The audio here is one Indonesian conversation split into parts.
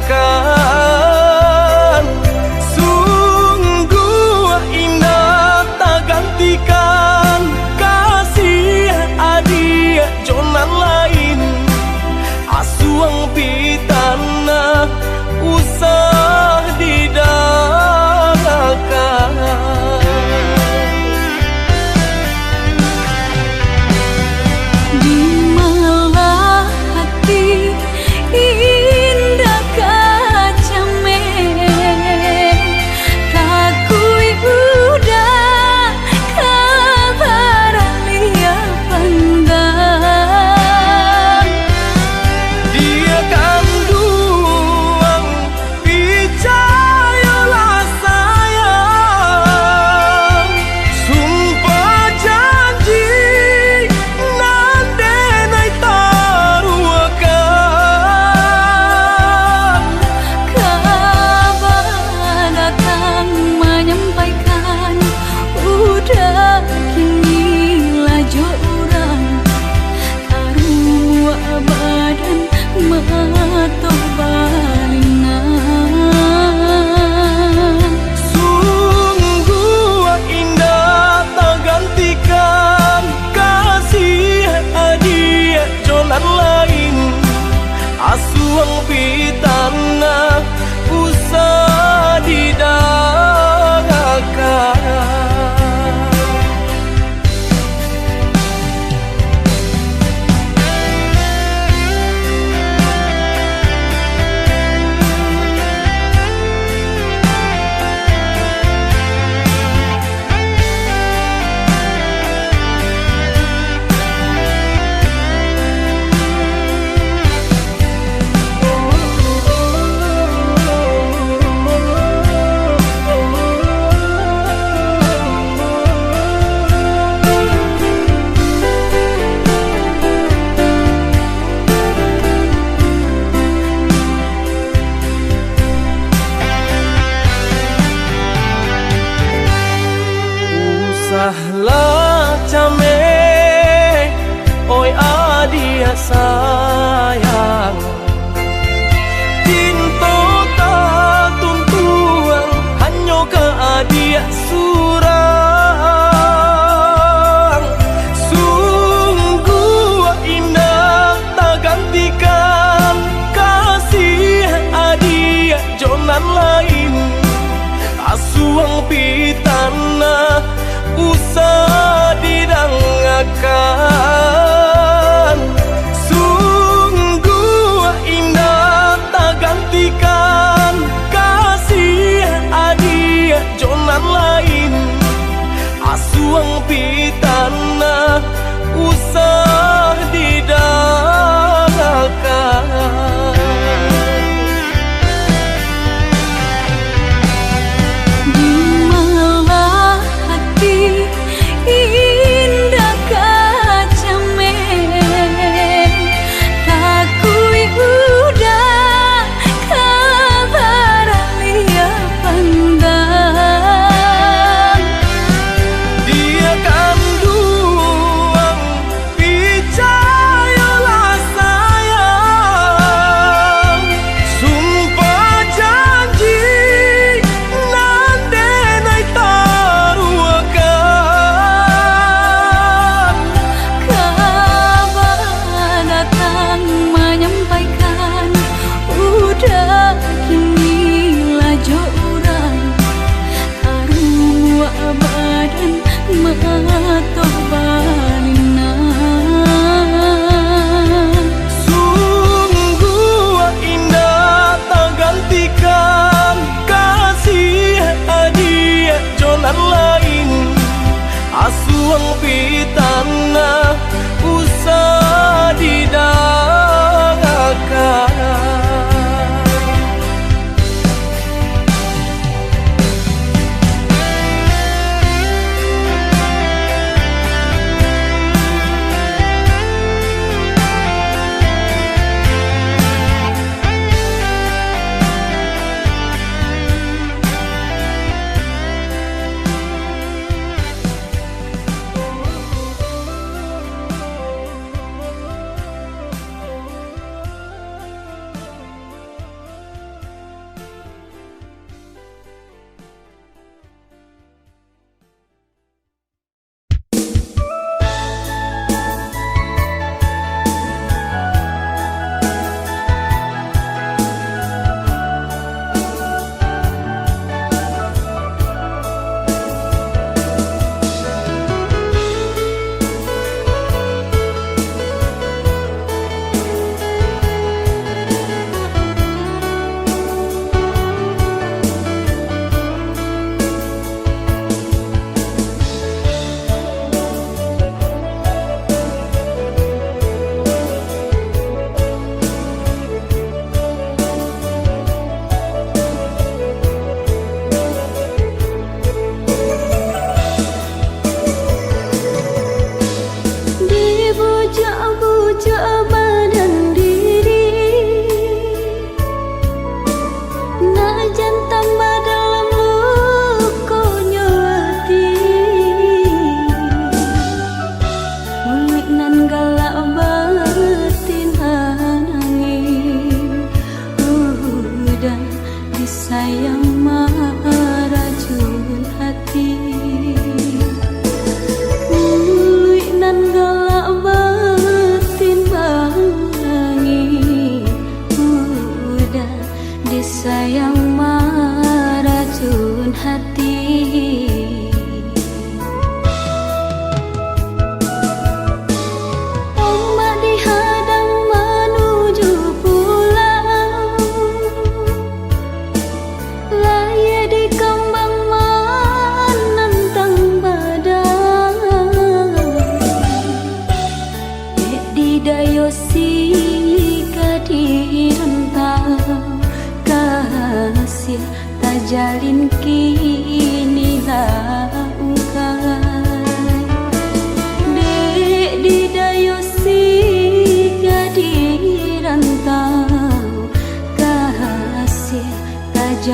akan. Sungguh indah tak gantikan kasih adik jonan lain. Asuang pitana usah didangkan. Di malah hati indah kacame, kakui udah kabar lia pandang. Dia kandung percayalah sayang, sumpah janji nandenai taruhkan. Kabar datang menyampaikan udah kini laju orang taruh badan mato balingan. Sungguh indah tak gantikan kasih adik jonan lain. Asuang pitana usah didangkan. Usahlah came, oi adik sayang. Tinto tak tuntuan hanya ke adik surang. Sungguh indah tak gantikan kasih adik jonan lain. Asuang pitana usah didangkan. Sungguh indah tak gantikan kasih adik jonan lain.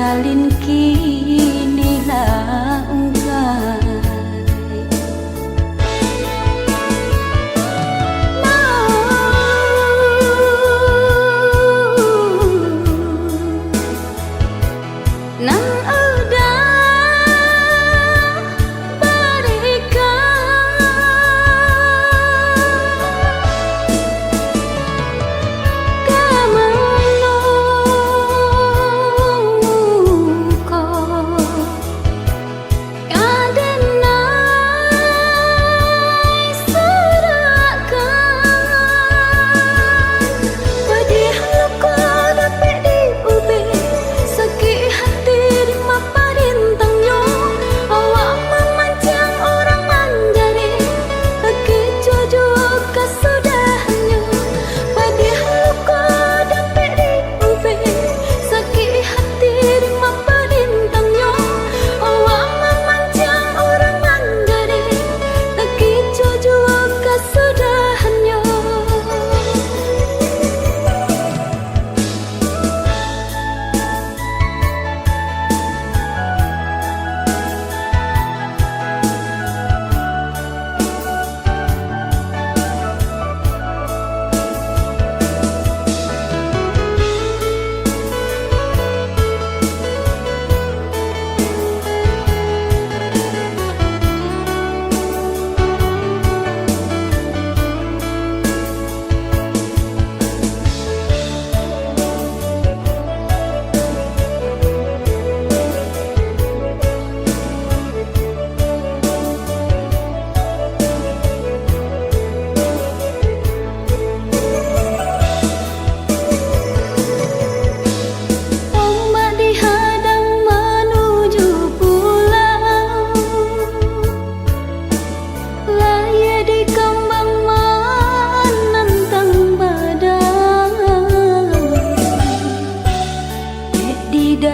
jalin kini langkai. Nang udah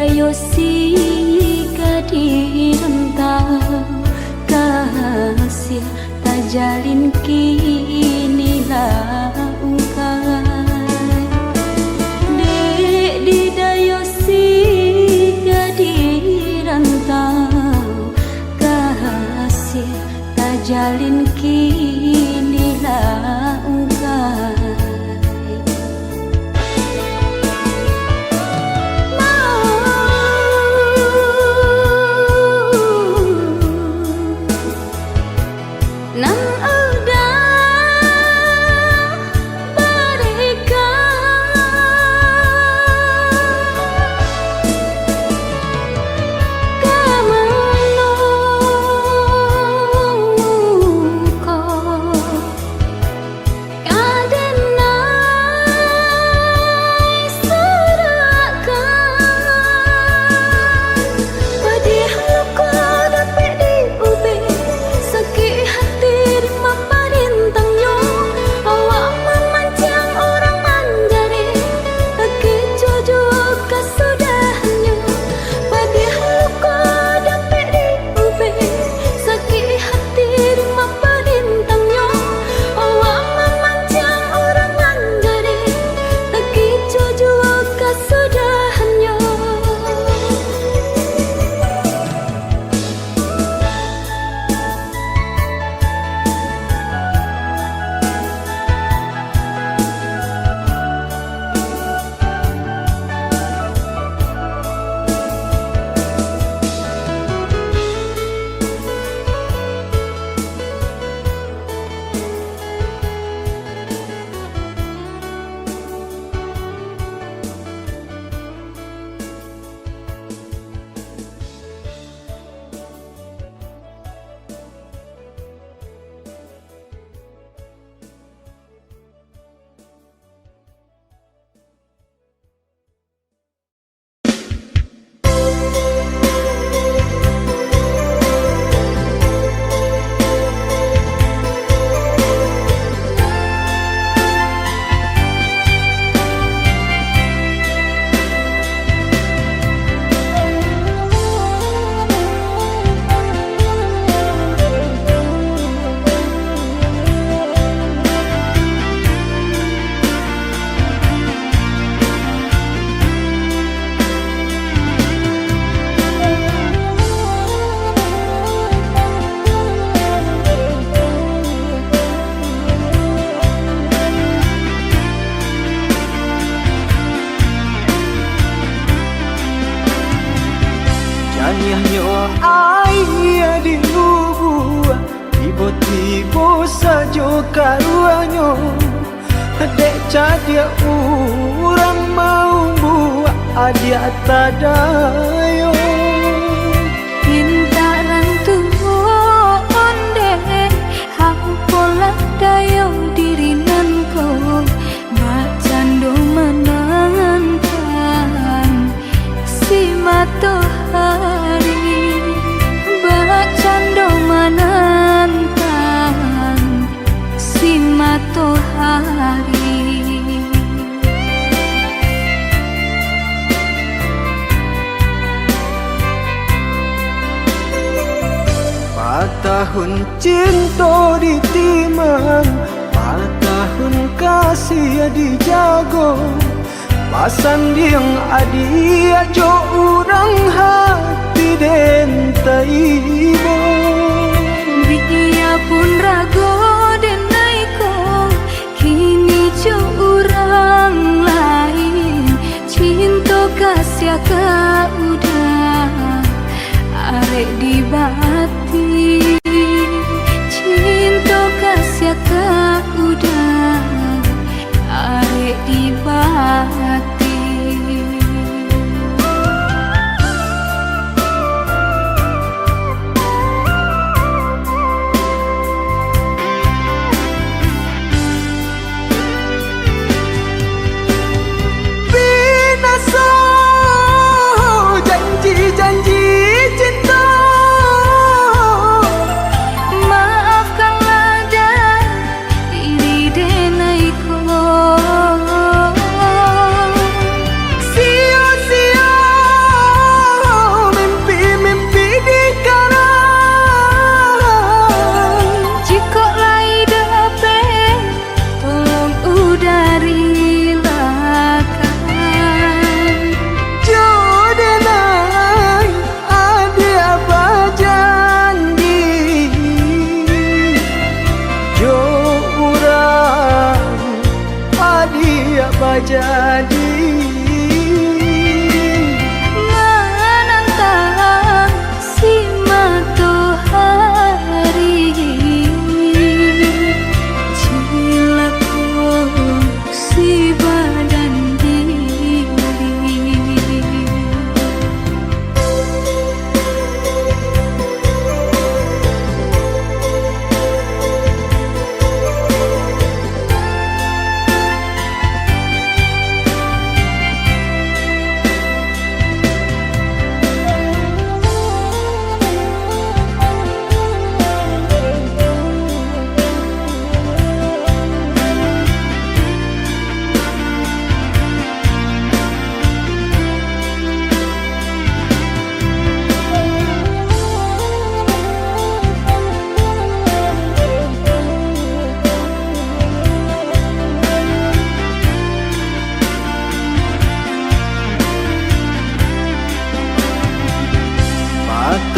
Yosi di rentang kasih tak jalin kini langkai. Dek di dayosi di rentang kasih tak jalin kini langkai. Nang udah berikan cadia urang mau buat adia tadayo Pintaran tuh onde Hampola dayo dirinan ko Bacando menantan Si matahari Bacando menantan Si matahari Tahun cinta ditimang, tahun kasih dijago. Pasan diang adia jo urang hati den taibo. Biya pun rago den naiko, kini jo urang lain. Cinta kasih ka udah arek di bati. Cinta kasih ka udah arek di bati. Binasa janji-janji cinta. Maafkanlah dan diri denaiku. Sia-sia mimpi-mimpi dikarang. Jika lai dapat tolong udari lakan. Jodenai adia bajanji. Jo urang adia bajadi. Menantang si matahari. Cilaku si badan diri.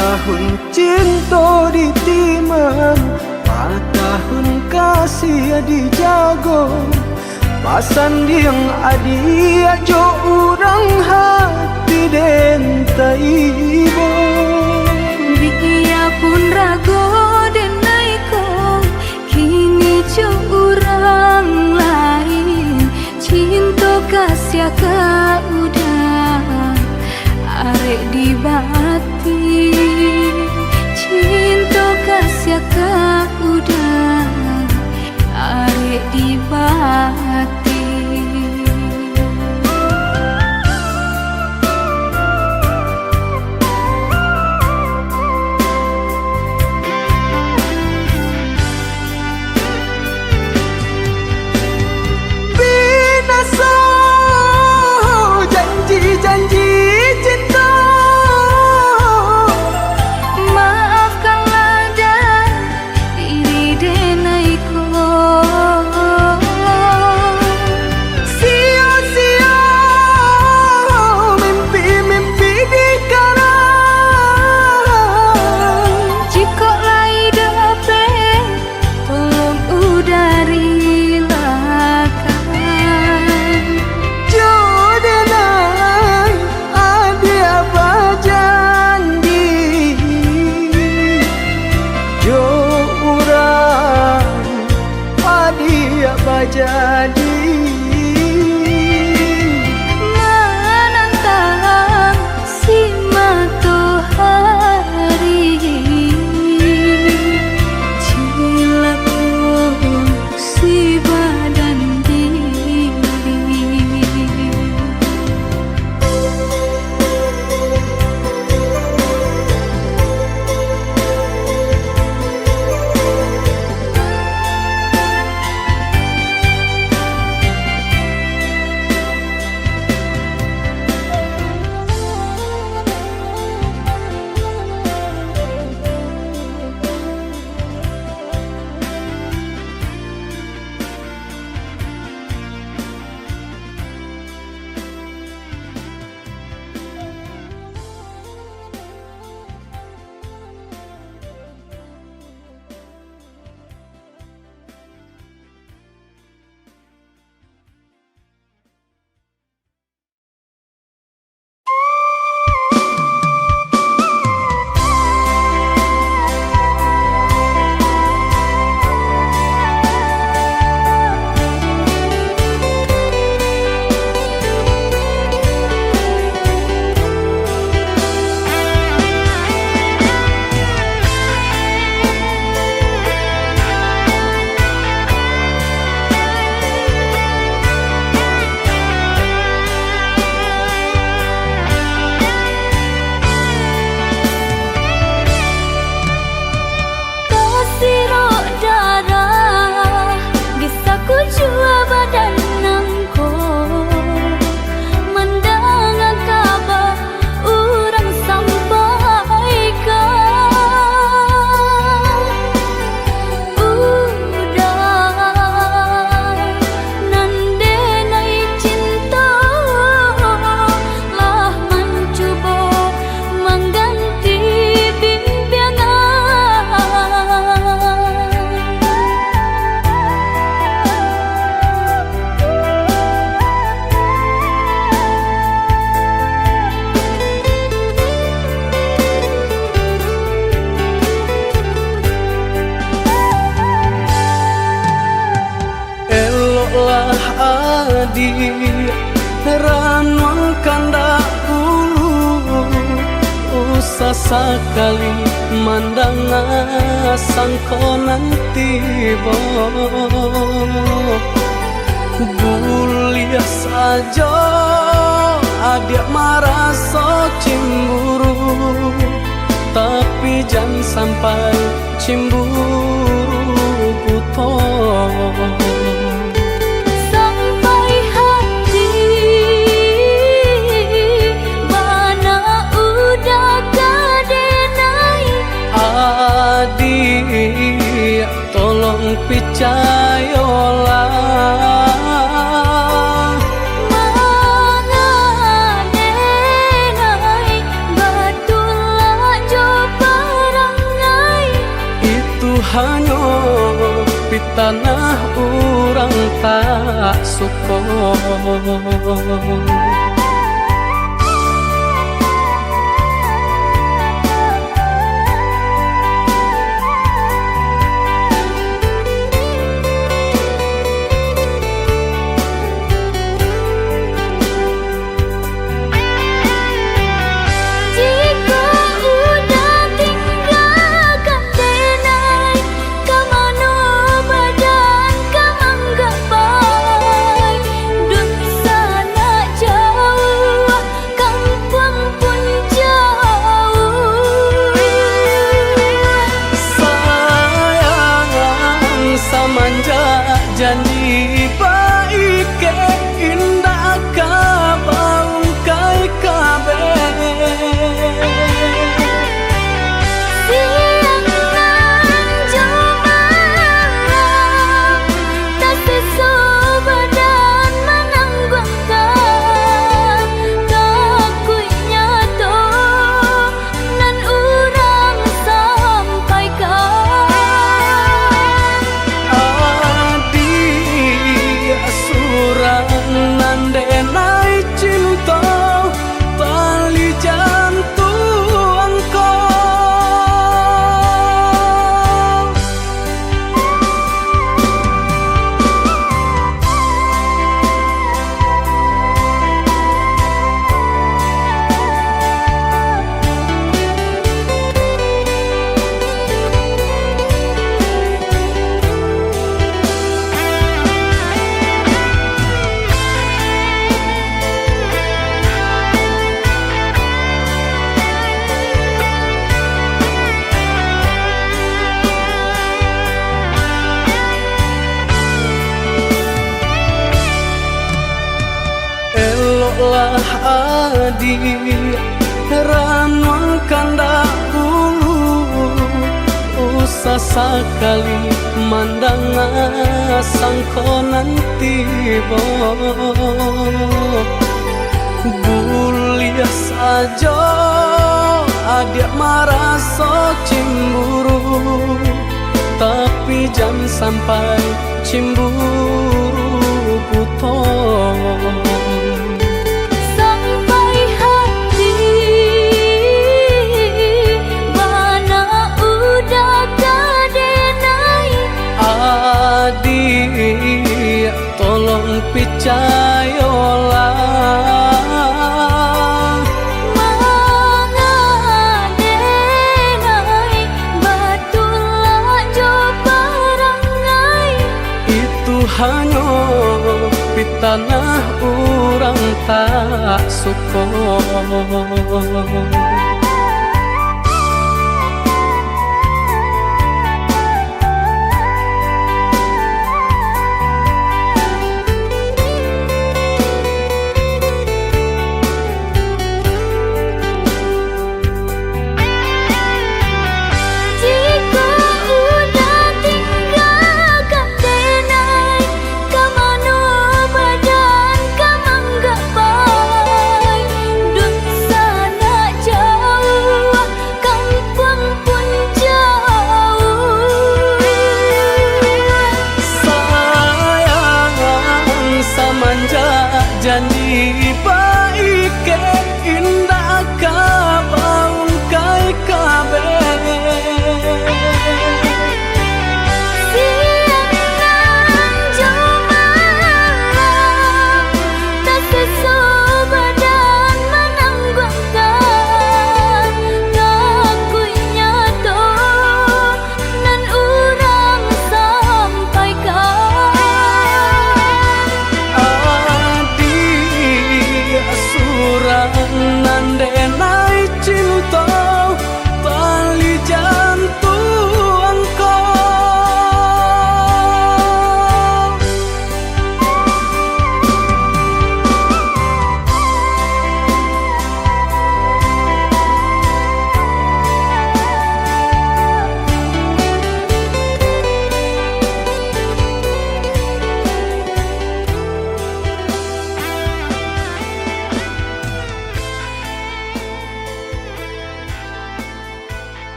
Tahun cinta ditimang, tahun kasih dijago. Pasan diang adia jo urang hati den taibo. Biya pun rago den naiko, kini jo urang lain. Cinta kasih ka udah arek di bati. Cinta kasih ka udah arek di bati. Binasa janji-janji cinta. Maafkanlah dan diri denaiku. Sia-sia mimpi-mimpi dikarang. Jika lai dapat tolong udari lakan. Jodenai adia bajanji. Jo urang adia bajadi. adik ranuang kandak bulu usah sekali mandang sangko nanti bo bulia saja adik merasa cemburu tapi jangan sampai cemburu buto sampai hati mana udah kadenai adik tolong percayalah hanya di tanah orang tak suka. Janji baik ke indah kabaung kai kabe siang nan jumalang tak sesu badan menanggungkan takunya to nan urang sampaikan nandenai cinta tali jantung kau lah adik ranuang kandak bulu usah sekali mandang sangko nanti bo bulia saja adik merasa cemburu tapi jangan sampai cemburu buto adik tolong percayalah mangadenai batulah jo parangai itu hanya di tanah orang tak suka. Janji baik ke indah kabaung kai kabe siang nan jumalang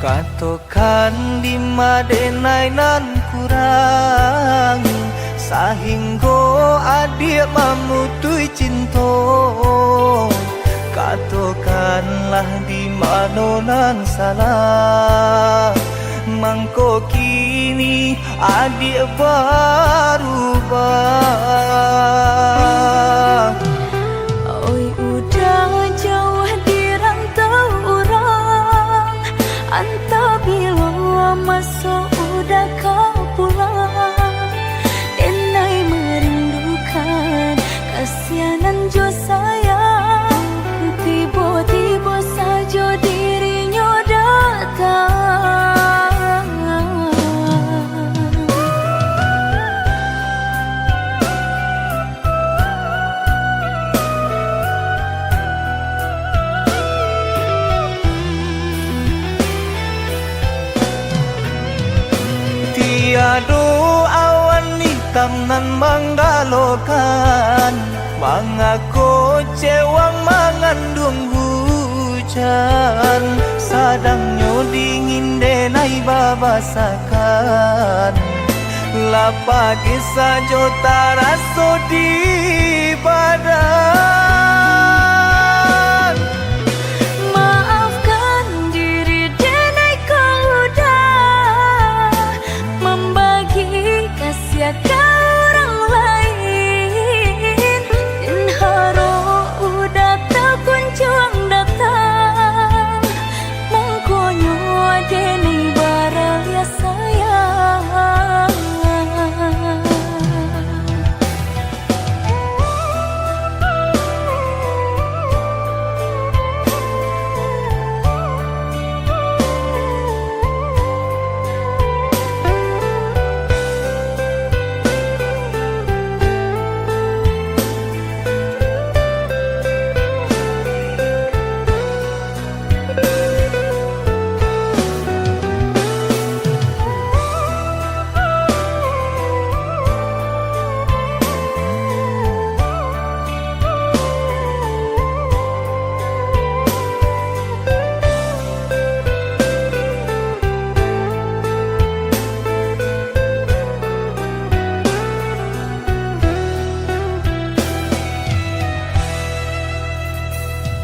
Katokan di madenai nan kurang sahingga adik mamutui cinta. Katokanlah di mana nan salah, mangko kini adik berubah. Oi udah jauh di rantau orang, anta bila masuk udah kau pulang. Denai merindukan kasihanan jo sayang, tiba-tiba saja dirinya datang. Tiada awan hitam nan menggalokan, mengaku cewang mengandung hujan. Sadangnya dingin denai babasakan, lapagi saja taraso di badan. Maafkan diri denai kau dah membagi kasih ke orang lain. Dan haro udah tak kunjung datang, mengkonyo denai baralia sayang.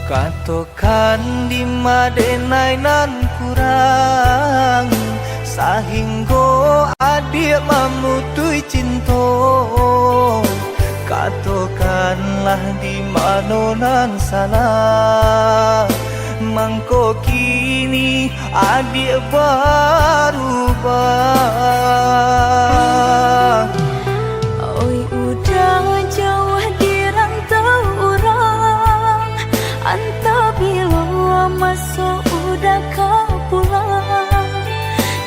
Katokan di madenai nan kurang sahingga adik mamutui cinta. Katokanlah di mana nan salah, mangko kini adik berubah. Oi udah jauh di rantau orang, anta bila masuk udah kau pulang.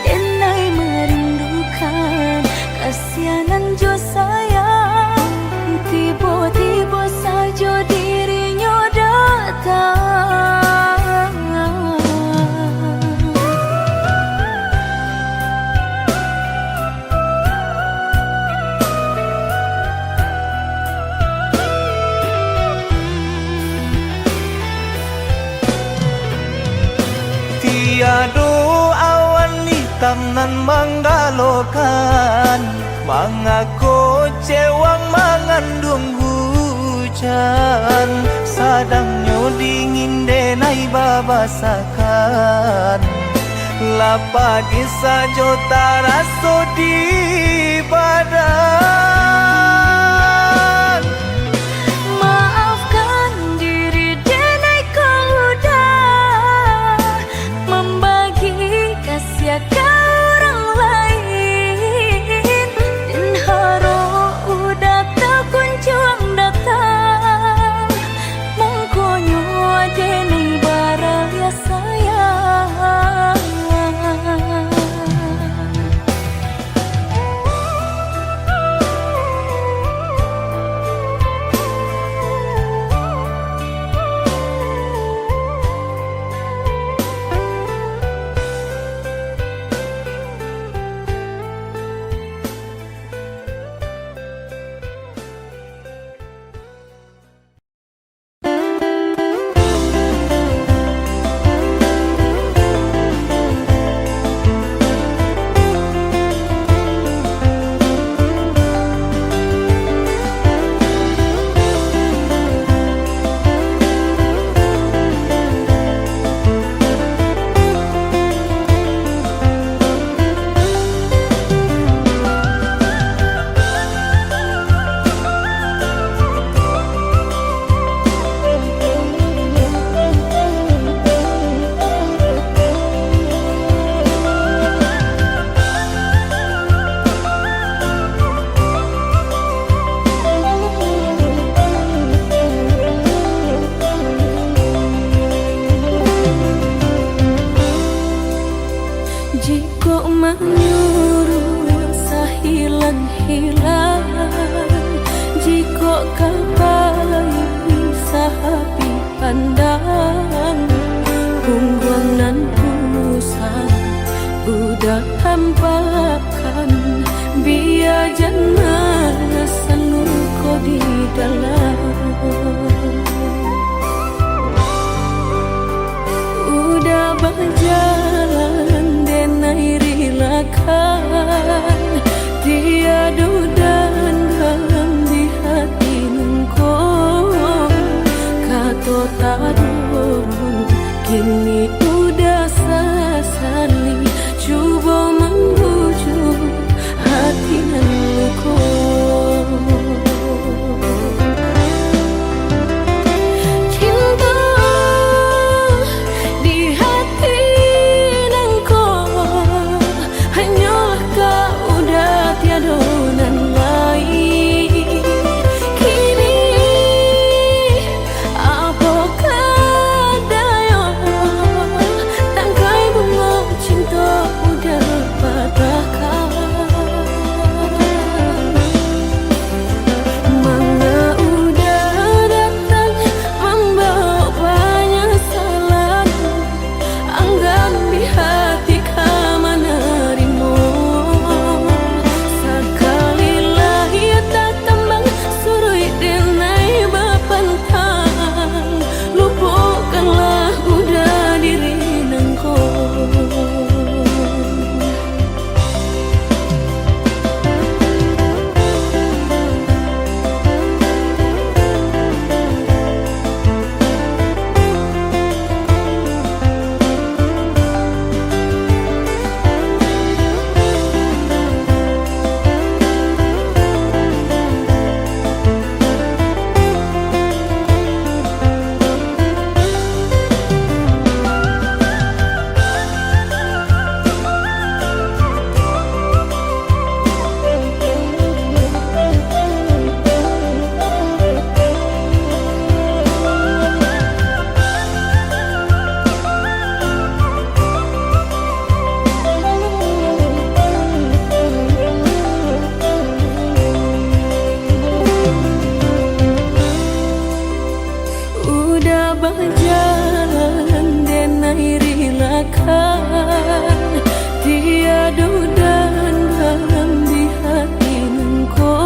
Denai merindukan kasihanan jo sayang, tiba-tiba saja dirinya datang. Tiada awan hitam nan menggalokan, mengaku cewang mengandung hujan. Sadangnya dingin denai babasakan, lapagi saja taraso di badan. Maafkan diri denai kau dah membagi kasih ke orang lain. Dan haro udah tak kunjung datang, mengkonyo denai baralia sayang. Jika menyuruh sahilang-hilang, jika kapai sahabi pandang, punggung nan pusat udah hampakan, biar jangan selalu kau di dalam. Udah berjalan denai rilakan, tiada dan dalam di hati nungko, kata tadurun kini udah sesali, cuba membujuk hati nungko. Berjalan denai rilakan, tiada dan dalam di hati nungko,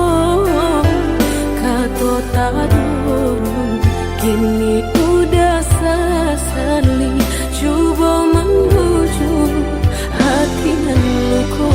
kata tadurun kini udah sesali, cuba membujuk hati nungko.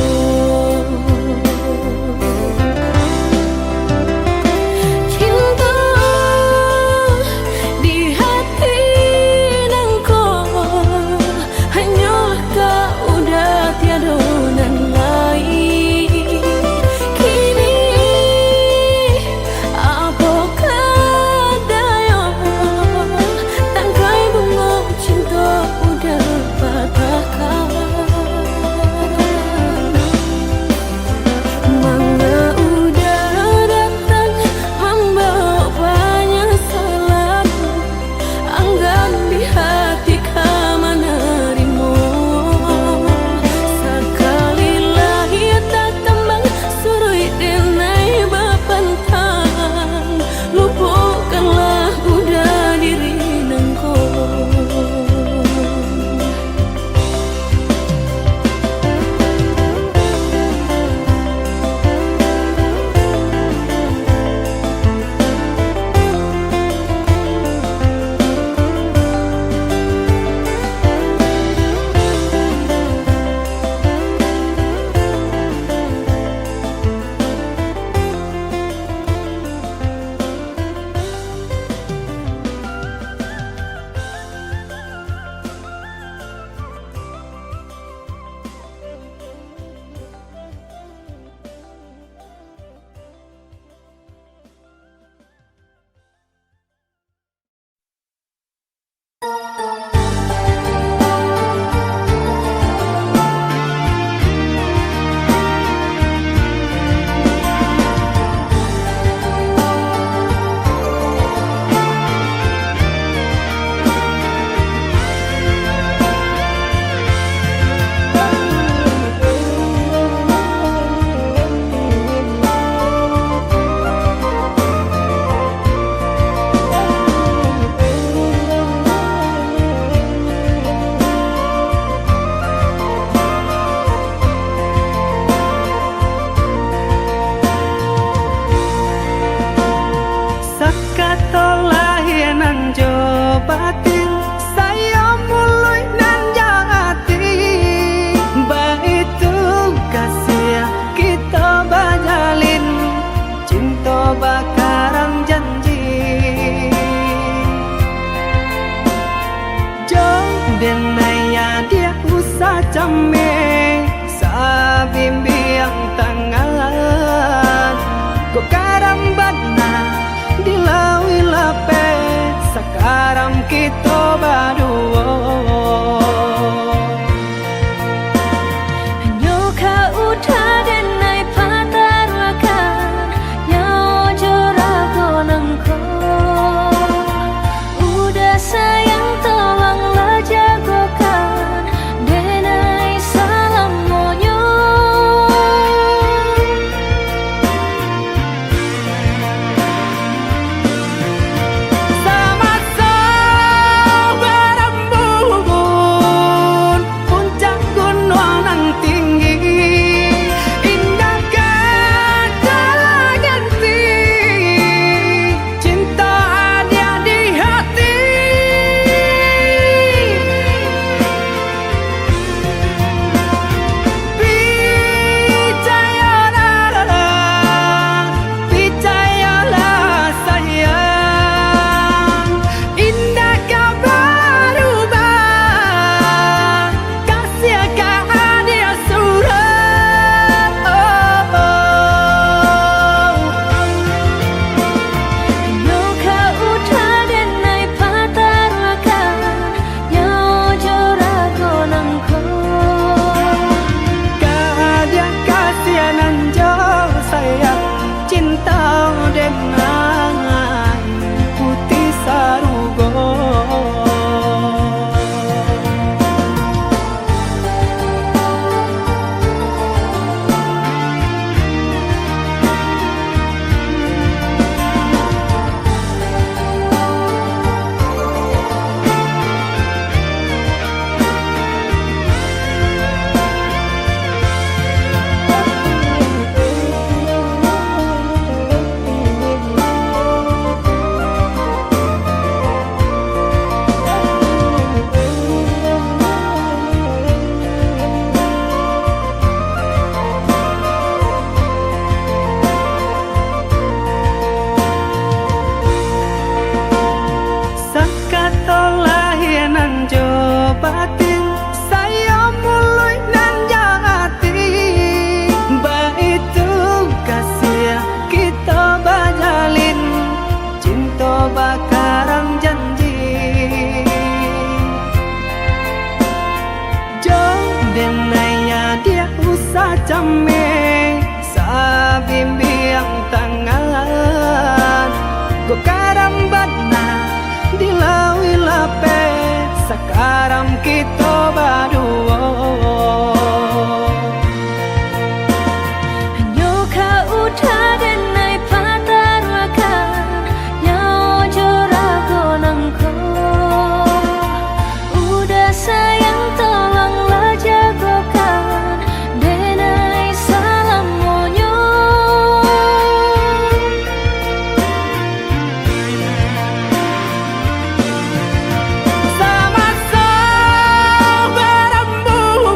kita berdua. Hanya kau udah denai patarakan Nyawa jorago nangko Udah sayang tolonglah jagokan Denai salam monyo Sama-sama berembun puncak gunung nan tinggi Indah kata ganti Cinta ada di hati Percayalah sayang Indah kau berubah Kasih kau hadiah surat Hanya kau udah denai patarakan Nyawa jorago nangko Kehadiah kasih nan jauh sayang Cinta dengan putih sarugo Sakatolah nan jo batin saya mulai nan jati Baitu kasih kita bajalin Cinta bakarang janji Jo denainya dia usah came Sabimbiang tangan Go karambana dilawi lape Sekarang kita berdua Hanya kau udah denai patarakan Nyawa jorago nangko Udah sayang tolonglah jagokan Denai salam monyo Sama-sama berembun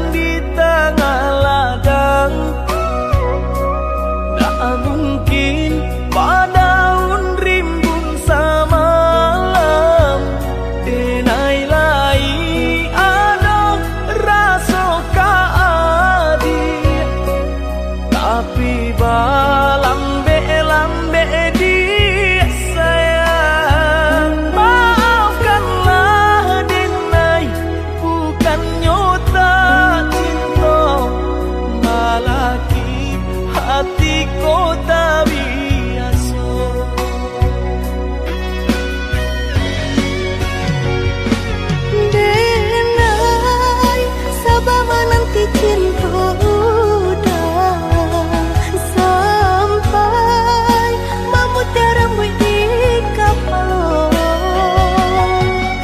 di tengah ladang. Tak mungkin padaun rimbun samalam, denai lai ada rasa kaadi, tapi lambe dia sayang. Maafkanlah denai, bukan nyota cinta, malaki hatiku tak biasa. Denai, sabar menanti cinta udah sampai memutih rambut di kapal.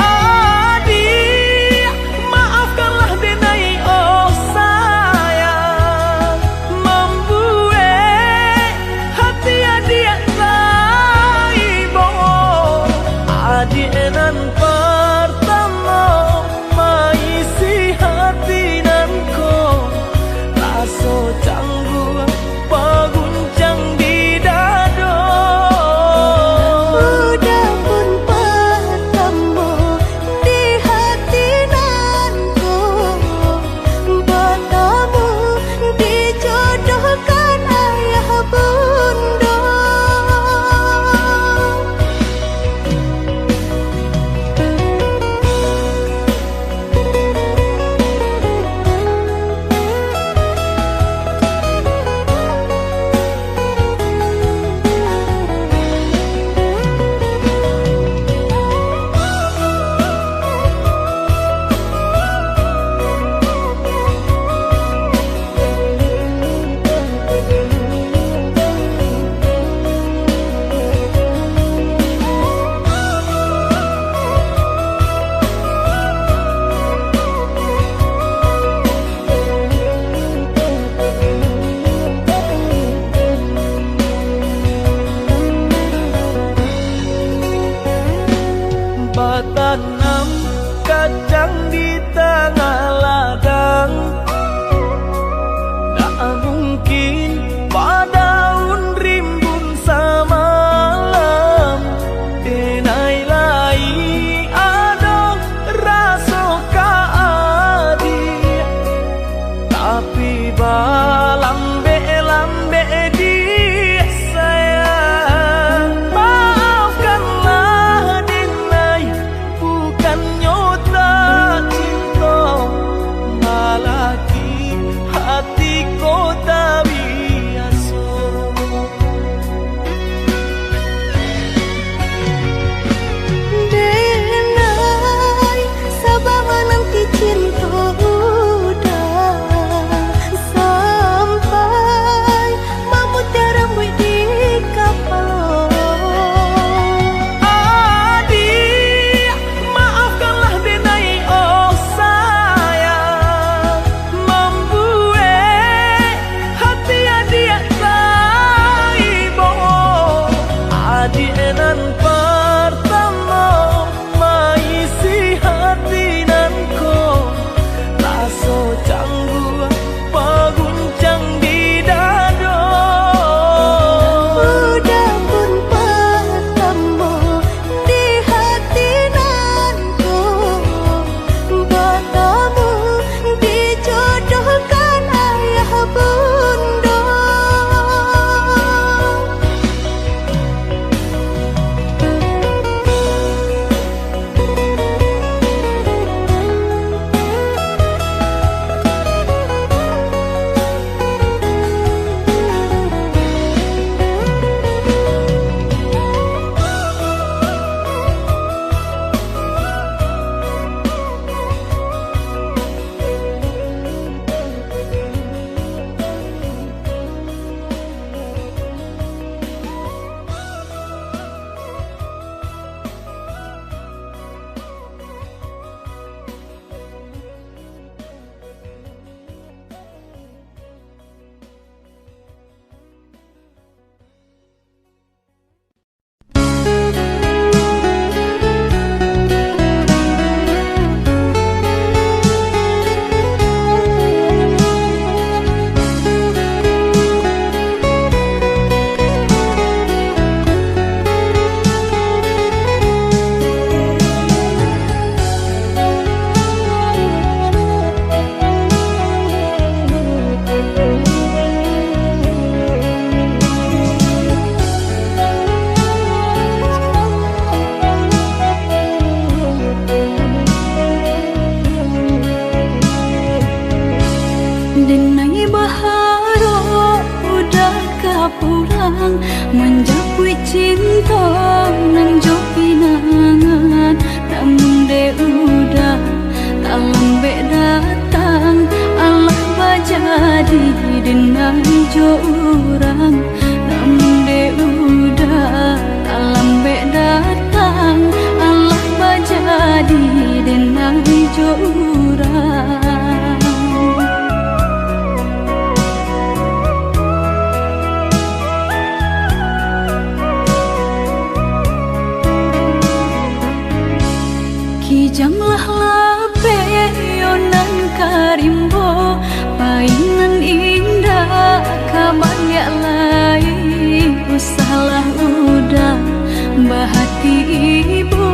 Adik, maafkanlah denai oh sayang, membuat hati adik laibo. Adik nan pertama maisi hati nanko, rasa canggung paguncang di dada. Udah pun pertama di hati nanku, bertemu dijodohkan ayah bunda. Batanam kacang di tengah ladang, tak mungkin padaun rimbun samalam, denai lai ada rasa kaadi, tapi lambe dia sayang. Maafkanlah denai, bukan nyota cinta, udah tak lambe datang Allah bajadi dengan jo urang namde udah tak lambe datang Allah bajadi dengan jo urang. Kijanglah lape yonan karimbo painan indah kabalya lai usahlah udah bahati ibu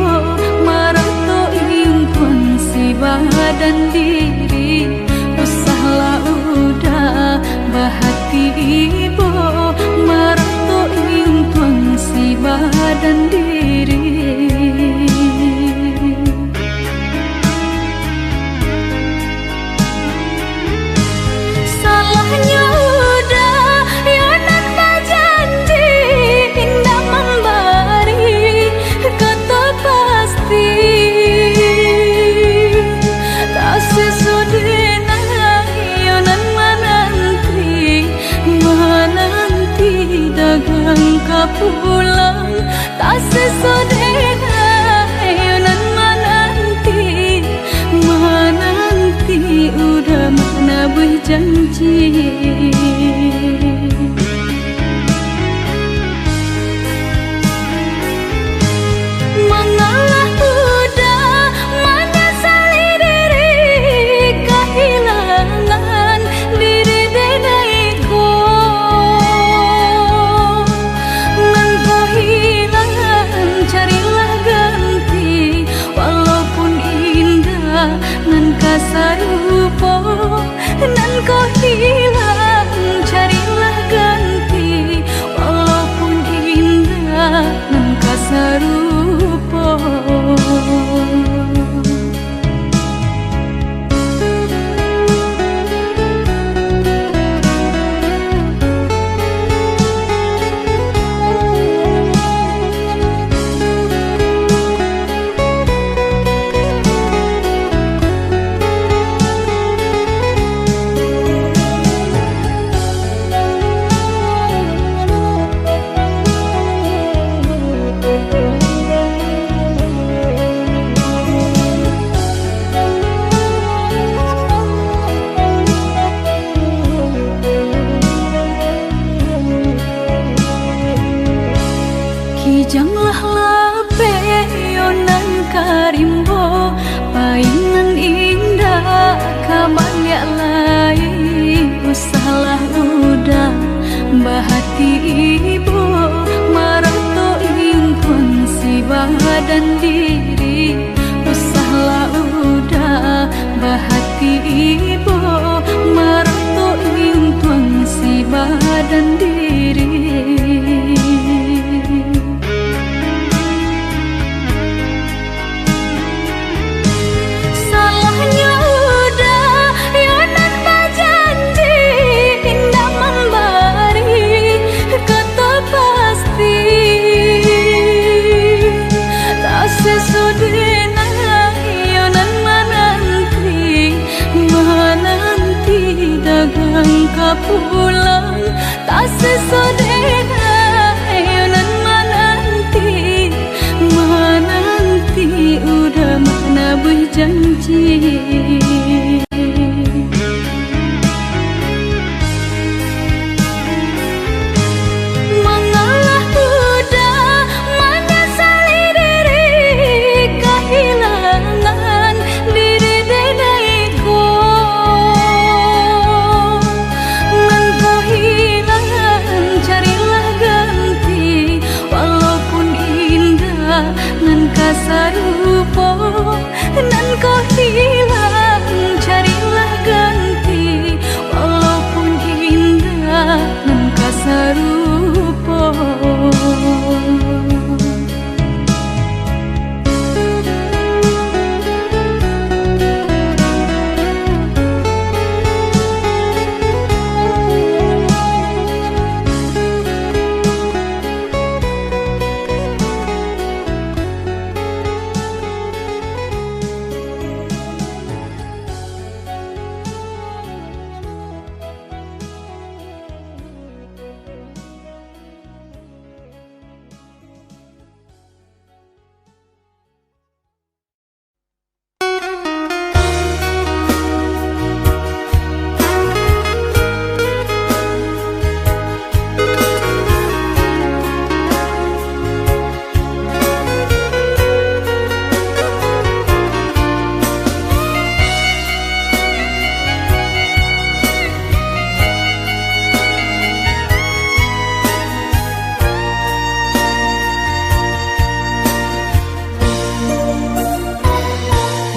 marato impun si badan diri usahlah udah bahati ibu marato impun si badan diri. Pulang tak sesodena ayonan menanti udah mana berjanji mengalah udah menyesali diri kehilangan diri denaiku carilah ganti walaupun indah nan kasarupo nan kau hilang carilah ganti walaupun indah nan kasarupo. Kijanglah lape yonan karimbo painan indah kabalya lai usahlah udah bahati ibu marato impun si badan diri usahlah udah bahati ibu marato impun si badan diri. Pulang tak sesodena ayonan menanti udah mana berjanji mengalah udah menyesali diri kehilangan diri denaiku carilah ganti walaupun indah nan kasarupo nan kau hilang carilah ganti walaupun indah nan kasarupo.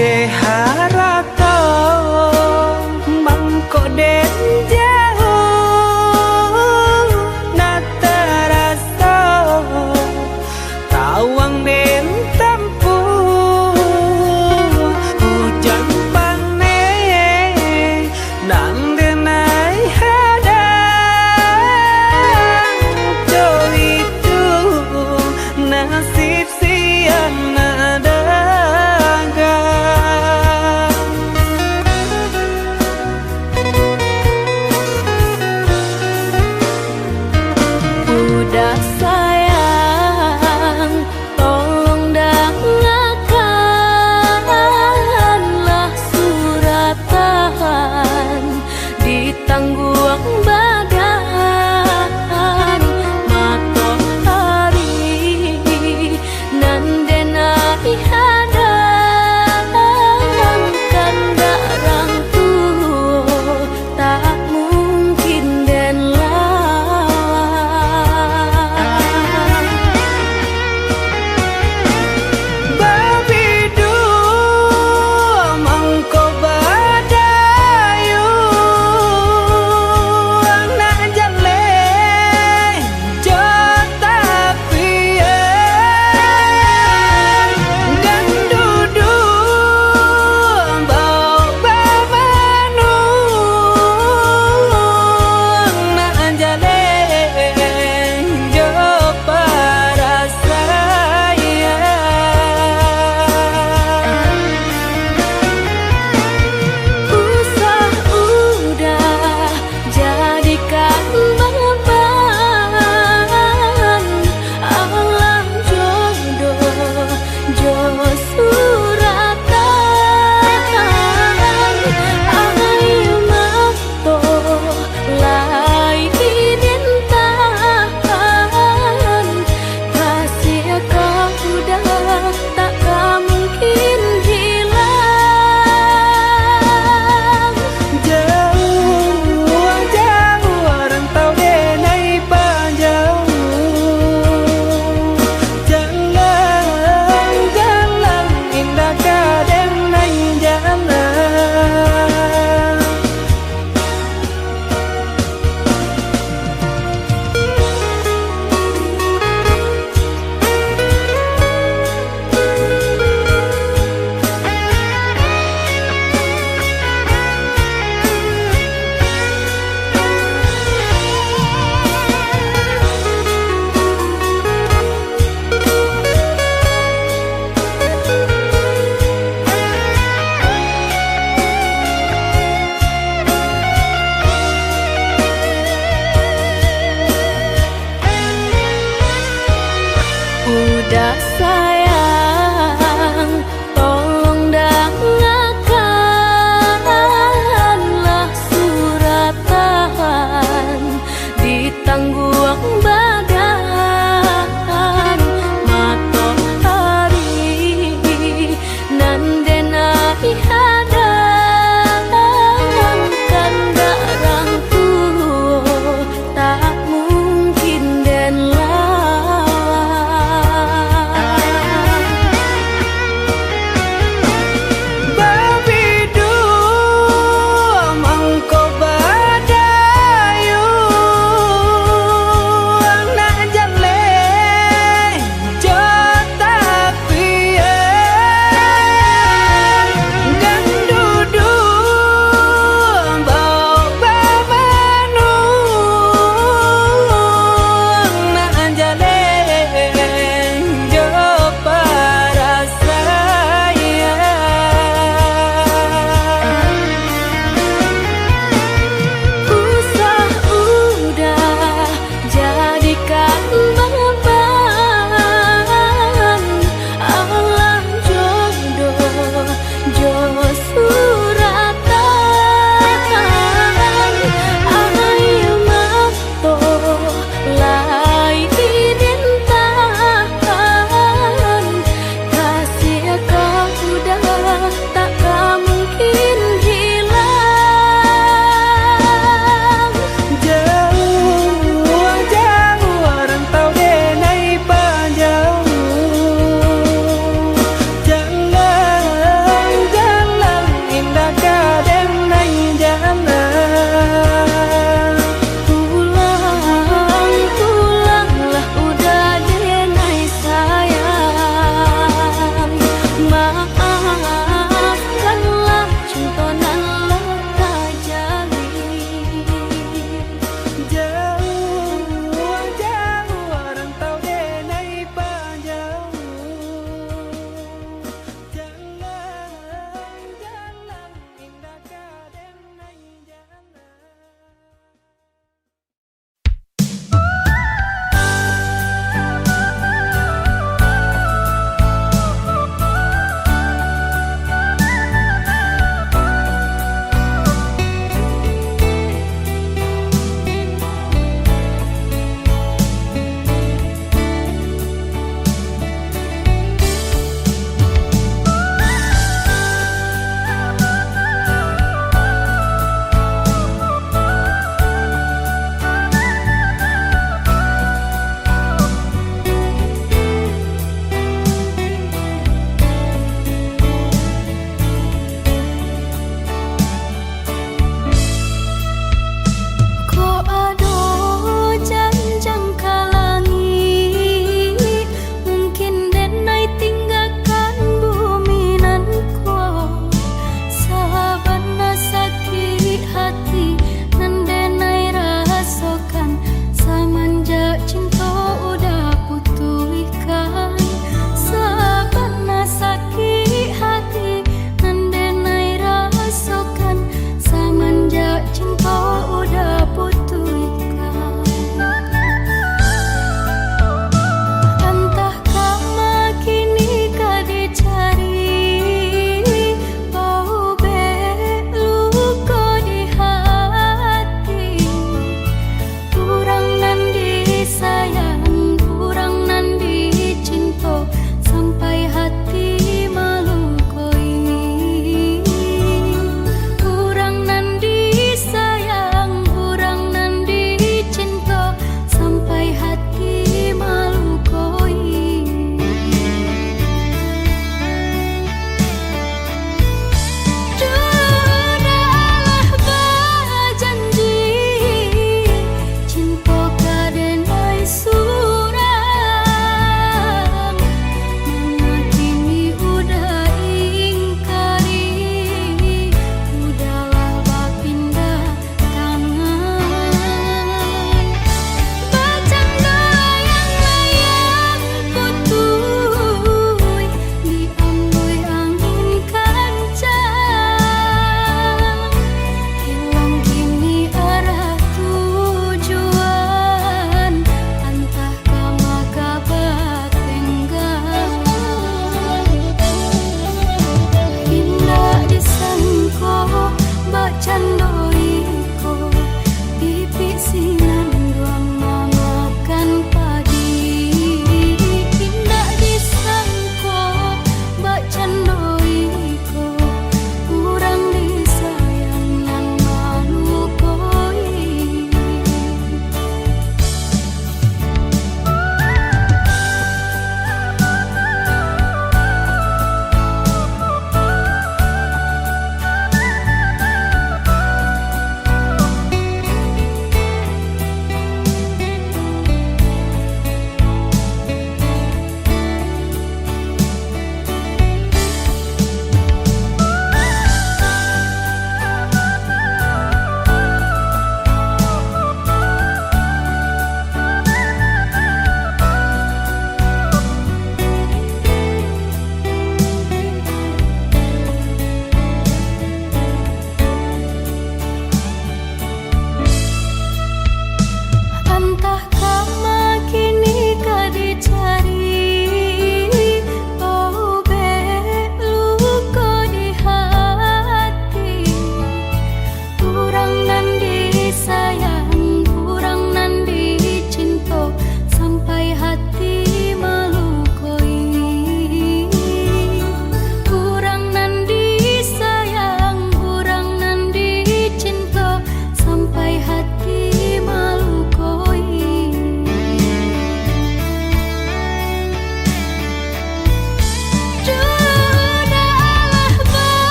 de harata bangko den jauh na terasa tawang den tempuh hujan panen dan denai hadang jo itu nasib siang nadaga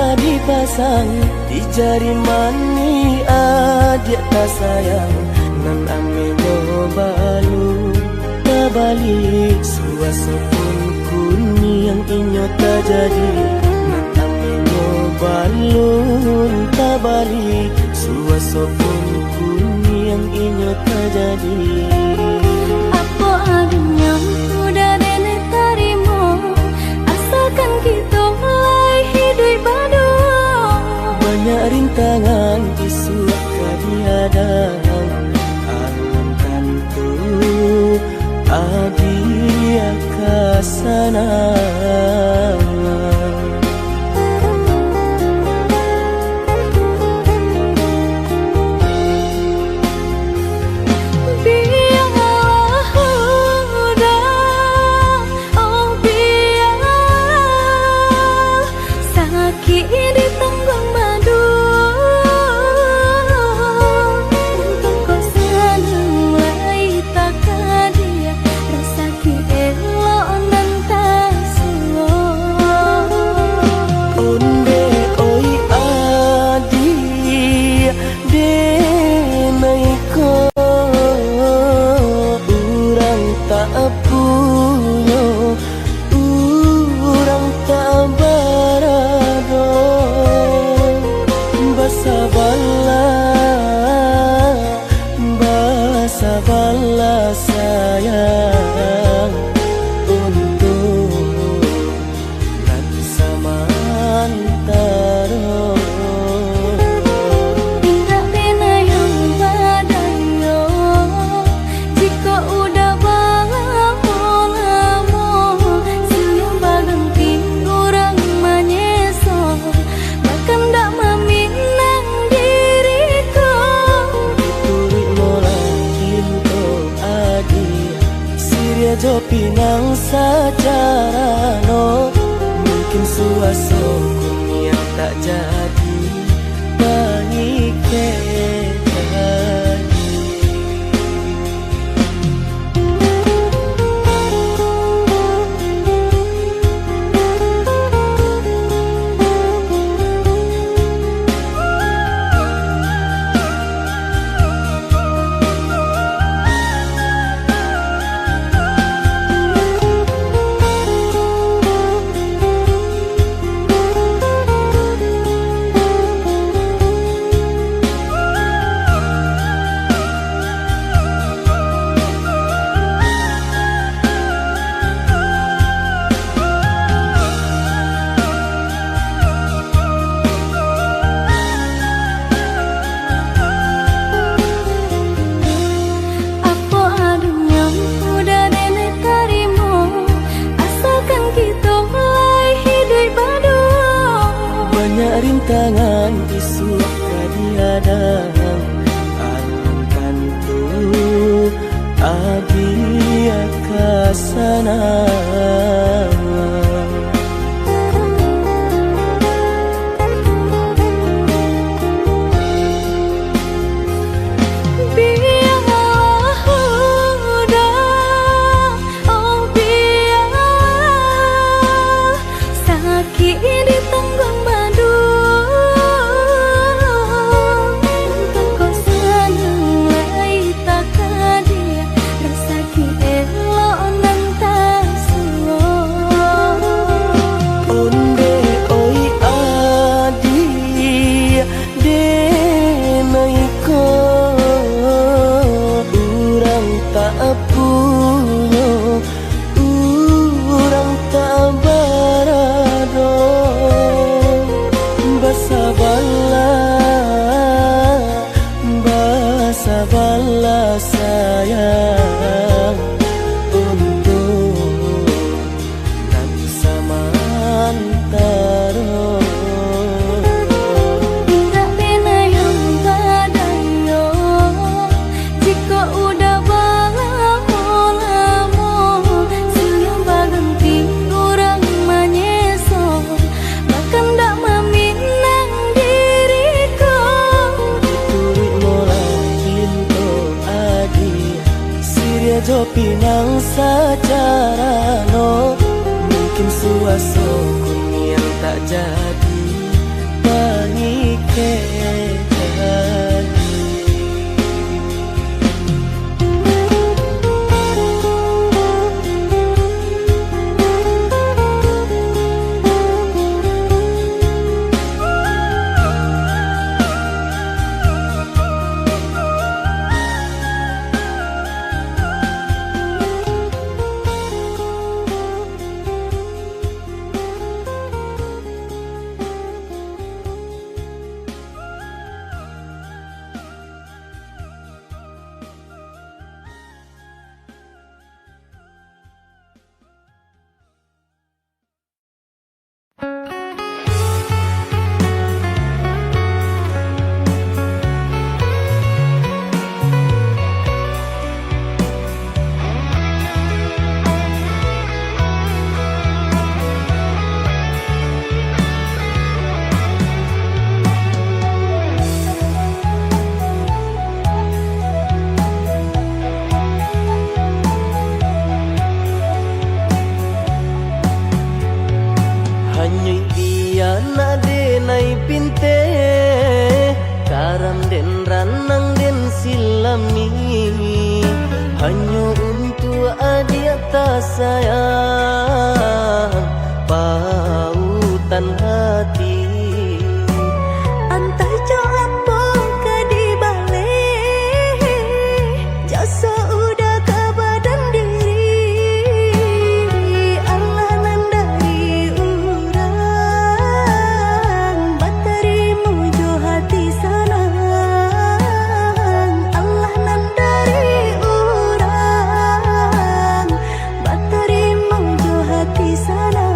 sudah dipasang di jari mani adik tak sayang nan ame balu tabalik suasa pun kuni yang inyo tak jadi nan ame balun tabalik suasa pun kuni yang inyo tak jadi. Apa adanya sudah nenek tarimo asalkan kita mulai hidup baru. Banyak rintangan isu kadiadang alam kantu adia kasana. Sabarlah sayang untuk dan samantara. Tidak pernah yang badayo jika udah lamo senyum baganti orang menyeso bahkan tak meminang diriku. Diturik mola Siria jo pinang secara no mungkin suaso kuni yang tak jadi bagi rintangan isu kadiadang alam kantu adia kasana. Sabarlah sayang untuk dan samantara. Tidak pernah yang badayo jika udah lamo senyum baganti orang menyeso bahkan tak meminang diriku. Diturik mola Siria jo pinang secara no mungkin suaso kuni yang tak jadi sayang pautan hati. Entah jo apa ke di balik jasa udah ke badan diri. Allah nandari urang batari mujo hati sanang. Allah nandari urang batari mujo hati sanang.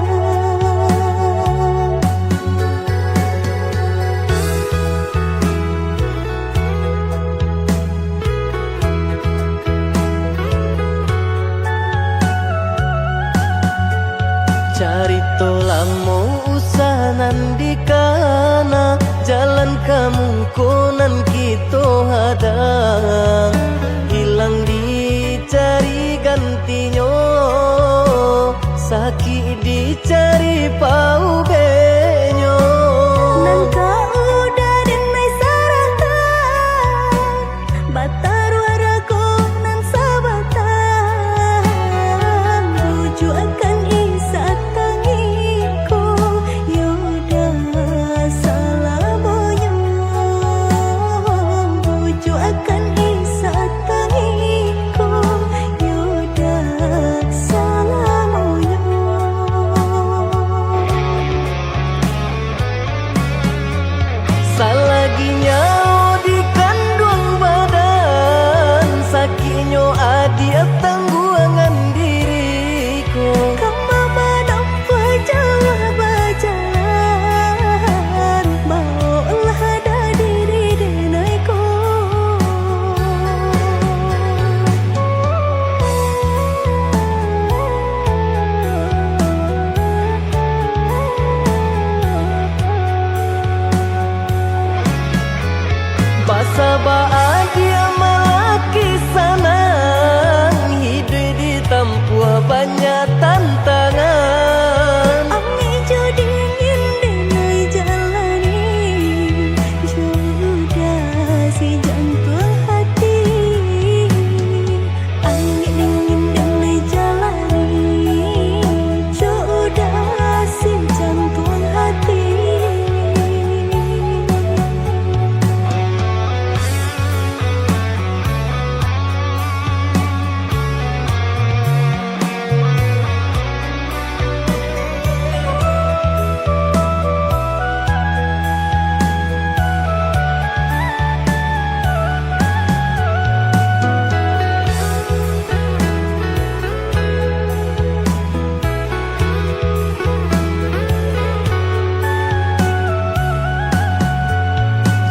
Carito lamo usahanan di kana jalan kemungkinan kita hadang hilang dicari gantinya sakit dicari pau benyo. Nangka udah denai saratan batar waraku nan sabatan buju akan isa tangiku yoda salamoyo buju akan isa tangiku yoda salamoyo. Salaginya di kandung badan sakinyo adi tangguangan diriku. Kamu menampa jalan berjalan maulah ada diri denaiku. Basa bahagia malaki sanang hidup ditempuh banyak tantangan. Ami jo dingin denai jalani jodoh si jantung hati. Angin dingin denai jalani jodoh si jantung hati.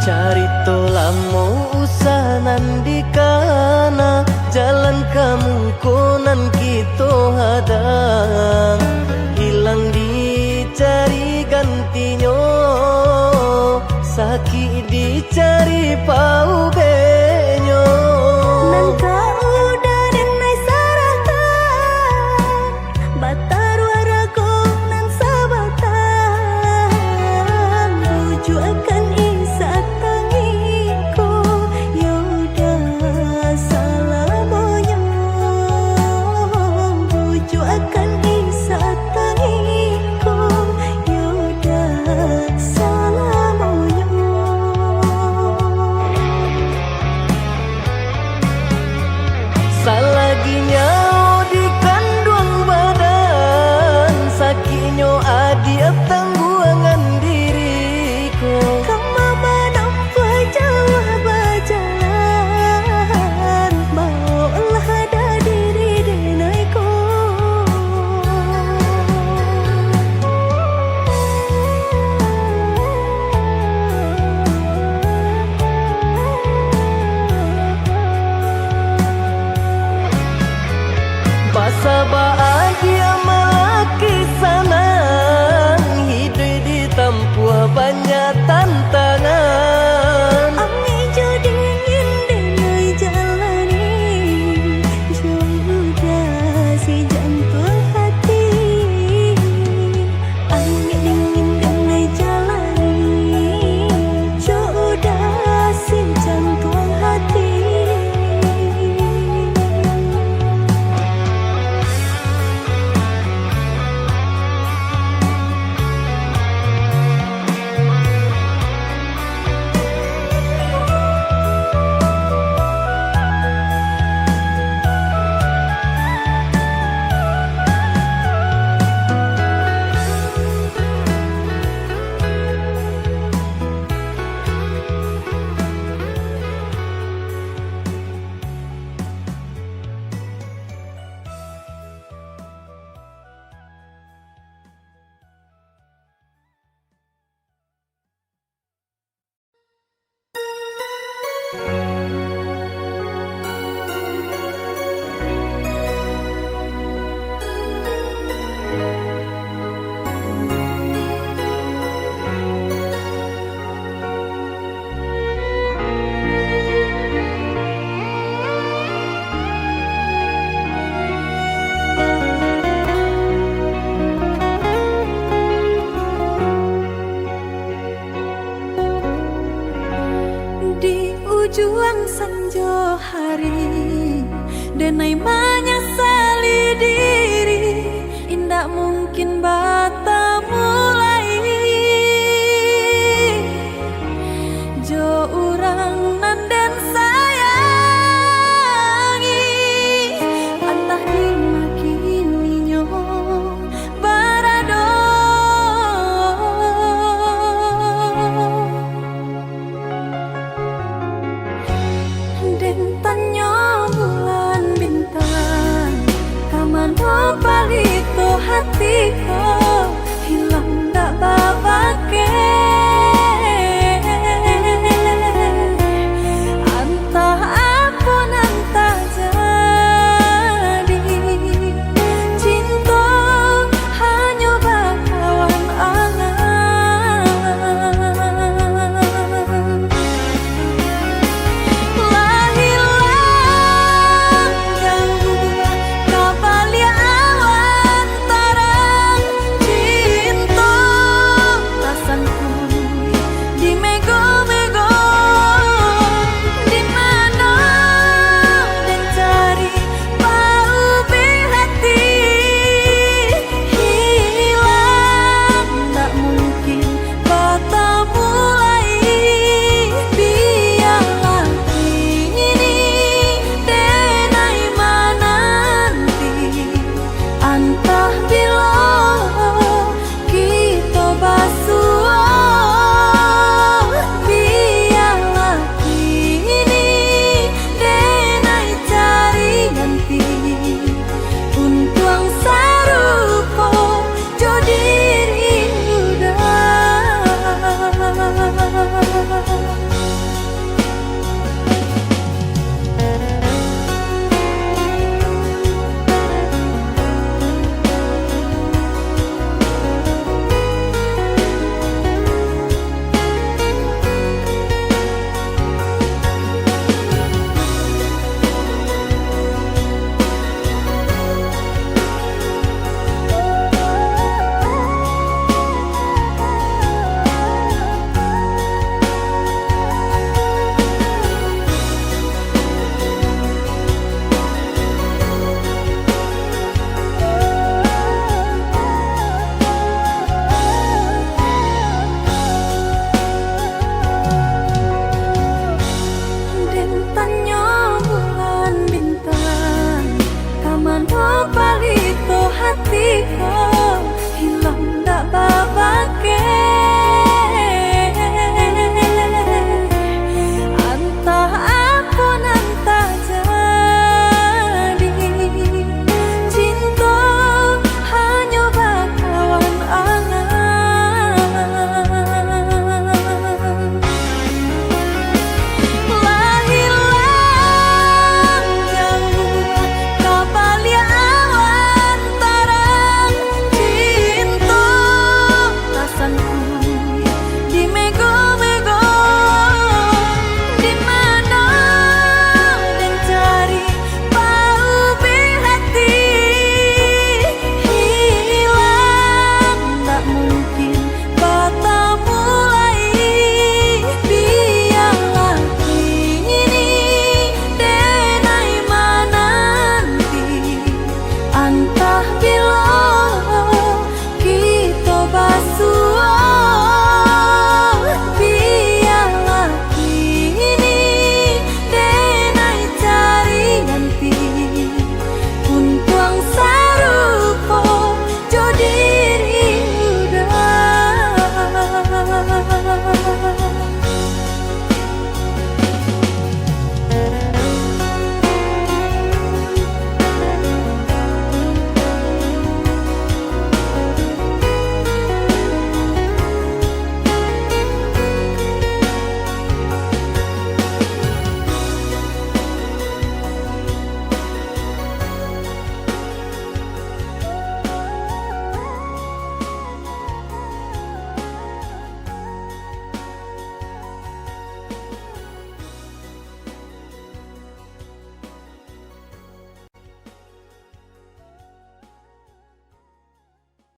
Carito lamo usahanan di kana jalan kemungkinan kita hadang hilang dicari gantinya sakit dicari pau benyo. Nangka udah denai saratan batar waraku nan sabatan buju akan isa tangiku yoda salamoyo buju akan isa tangiku yoda salamoyo. Salaginya di kandung badan sakinyo adi tangguangan diriku. Kamu menampa jalan berjalan maulah ada diri denaiku. Basa bahagia malaki sanang hidup ditempuh banyak tantangan. Ami jo dingin denai jalani jodoh si jantung hati. Angin dingin denai jalani jodoh si jantung hati. Di ujung senja hari Denai menyesali diri Indak mungkin batas